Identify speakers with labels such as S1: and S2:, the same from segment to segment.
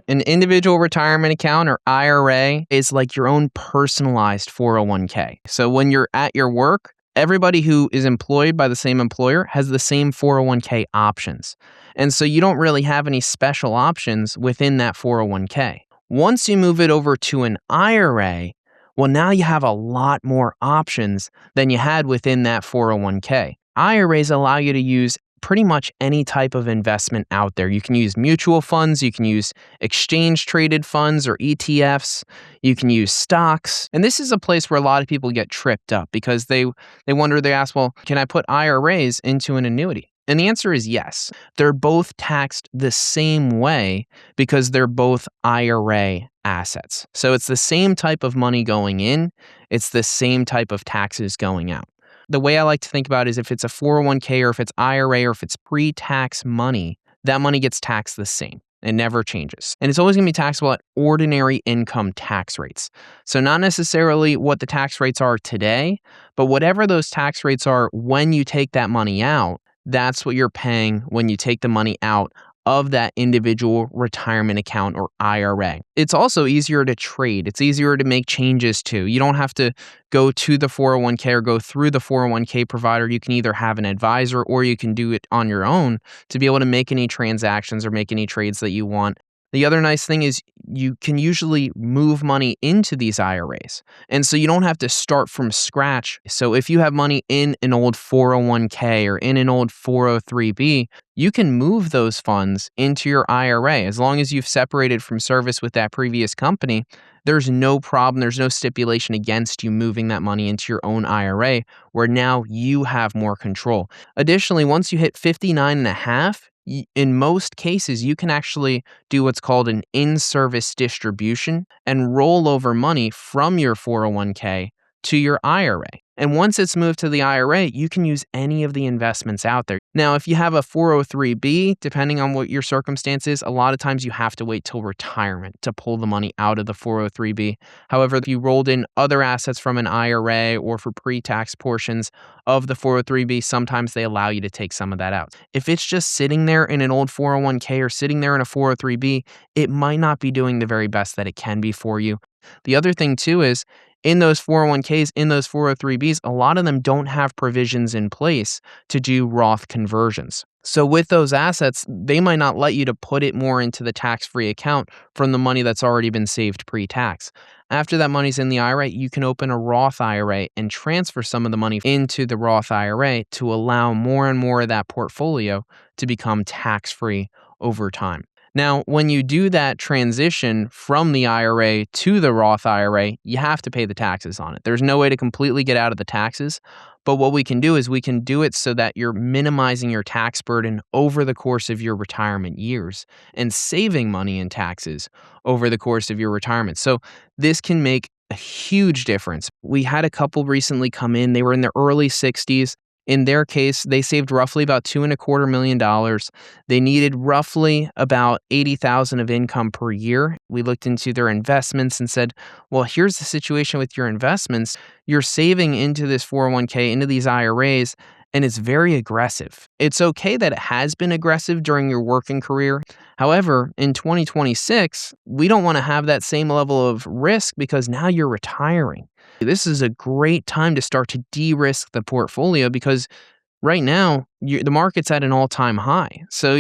S1: An individual retirement account, or IRA, is like your own personalized 401k. So when you're at your work, everybody who is employed by the same employer has the same 401k options. And so you don't really have any special options within that 401k. Once you move it over to an IRA, well, now you have a lot more options than you had within that 401k. IRAs allow you to use pretty much any type of investment out there. You can use mutual funds, you can use exchange traded funds or ETFs, you can use stocks. And this is a place where a lot of people get tripped up because they ask, well, can I put IRAs into an annuity? And the answer is yes. They're both taxed the same way because they're both IRA assets. So it's the same type of money going in, it's the same type of taxes going out. The way I like to think about it is if it's a 401k or if it's IRA or if it's pre-tax money, that money gets taxed the same. It never changes. And it's always going to be taxable at ordinary income tax rates. So not necessarily what the tax rates are today, but whatever those tax rates are when you take that money out, that's what you're paying when you take the money out of that individual retirement account or IRA. It's also easier to trade. It's easier to make changes to. You don't have to go to the 401k or go through the 401k provider. You can either have an advisor or you can do it on your own to be able to make any transactions or make any trades that you want. The other nice thing is you can usually move money into these IRAs. And so you don't have to start from scratch. So if you have money in an old 401k or in an old 403b, you can move those funds into your IRA. As long as you've separated from service with that previous company, there's no problem. There's no stipulation against you moving that money into your own IRA where now you have more control. Additionally, once you hit 59 and a half, in most cases, you can actually do what's called an in-service distribution and roll over money from your 401k to your IRA. And once it's moved to the IRA, you can use any of the investments out there. Now, if you have a 403b, depending on what your circumstance is, a lot of times you have to wait till retirement to pull the money out of the 403b. However, if you rolled in other assets from an IRA or for pre-tax portions of the 403b, sometimes they allow you to take some of that out. If it's just sitting there in an old 401k or sitting there in a 403b, it might not be doing the very best that it can be for you. The other thing too is in those 401ks, in those 403bs, a lot of them don't have provisions in place to do Roth conversions. So with those assets, they might not let you to put it more into the tax-free account from the money that's already been saved pre-tax. After that money's in the IRA, you can open a Roth IRA and transfer some of the money into the Roth IRA to allow more and more of that portfolio to become tax-free over time. Now, when you do that transition from the IRA to the Roth IRA, you have to pay the taxes on it. There's no way to completely get out of the taxes, but what we can do is we can do it so that you're minimizing your tax burden over the course of your retirement years and saving money in taxes over the course of your retirement. So this can make a huge difference. We had a couple recently come in. They were in their early 60s. In their case, they saved roughly about $2.25 million. They needed roughly about $80,000 of income per year. We looked into their investments and said, well, here's the situation with your investments. You're saving into this 401k, into these IRAs, and it's very aggressive. It's okay that it has been aggressive during your working career. However, in 2026, we don't want to have that same level of risk because now you're retiring. This is a great time to start to de-risk the portfolio because right now the market's at an all-time high. So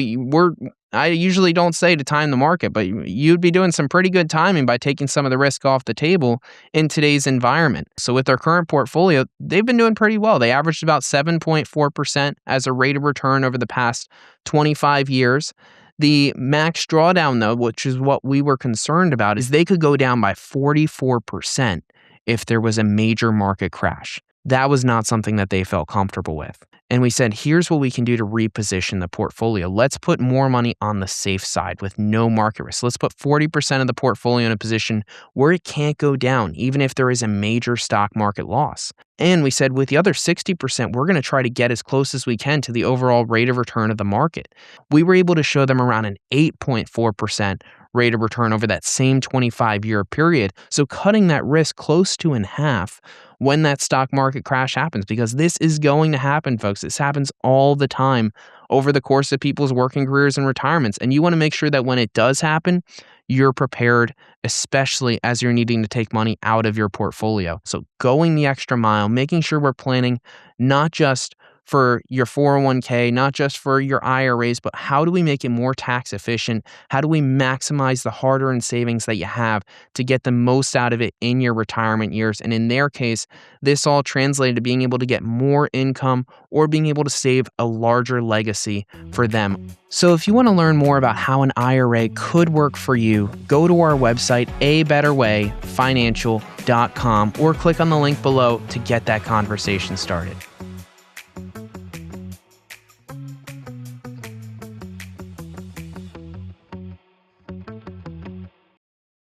S1: I usually don't say to time the market, but you'd be doing some pretty good timing by taking some of the risk off the table in today's environment. So with their current portfolio, they've been doing pretty well. They averaged about 7.4% as a rate of return over the past 25 years. The max drawdown, though, which is what we were concerned about, is they could go down by 44% if there was a major market crash. That was not something that they felt comfortable with. And we said, here's what we can do to reposition the portfolio. Let's put more money on the safe side with no market risk. Let's put 40% of the portfolio in a position where it can't go down, even if there is a major stock market loss. And we said with the other 60%, we're going to try to get as close as we can to the overall rate of return of the market. We were able to show them around an 8.4% rate of return over that same 25-year period. So cutting that risk close to in half when that stock market crash happens, because this is going to happen, folks. This happens all the time over the course of people's working careers and retirements. And you want to make sure that when it does happen, you're prepared, especially as you're needing to take money out of your portfolio. So going the extra mile, making sure we're planning not just for your 401k, not just for your IRAs, but how do we make it more tax efficient? How do we maximize the hard-earned savings that you have to get the most out of it in your retirement years? And in their case, this all translated to being able to get more income or being able to save a larger legacy for them. So if you want to learn more about how an IRA could work for you, go to our website, abetterwayfinancial.com, or click on the link below to get that conversation started.